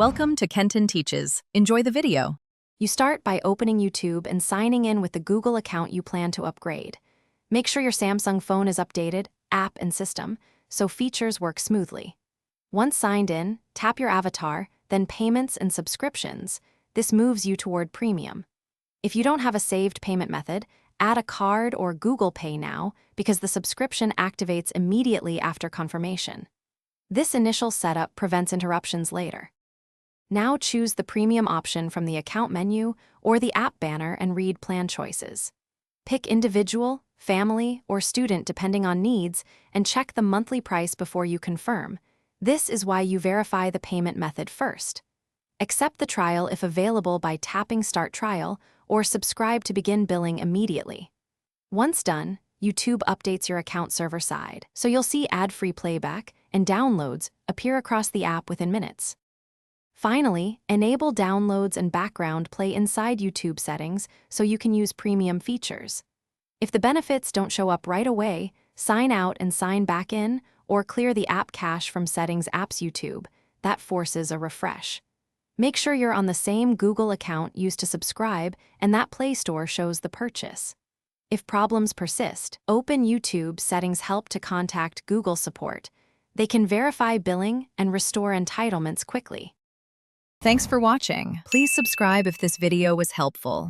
Welcome to Kenton Teaches. Enjoy the video. You start by opening YouTube and signing in with the Google account you plan to upgrade. Make sure your Samsung phone is updated, app and system, so features work smoothly. Once signed in, tap your avatar, then Payments and Subscriptions. This moves you toward Premium. If you don't have a saved payment method, add a card or Google Pay now because the subscription activates immediately after confirmation. This initial setup prevents interruptions later. Now choose the Premium option from the account menu or the app banner and read plan choices. Pick individual, family, or student depending on needs and check the monthly price before you confirm. This is why you verify the payment method first. Accept the trial if available by tapping Start Trial or subscribe to begin billing immediately. Once done, YouTube updates your account server side, so you'll see ad-free playback and downloads appear across the app within minutes. Finally, enable downloads and background play inside YouTube settings so you can use premium features. If the benefits don't show up right away, sign out and sign back in, or clear the app cache from Settings Apps YouTube. That forces a refresh. Make sure you're on the same Google account used to subscribe and that Play Store shows the purchase. If problems persist, open YouTube Settings Help to contact Google support. They can verify billing and restore entitlements quickly. Thanks for watching. Please subscribe if this video was helpful.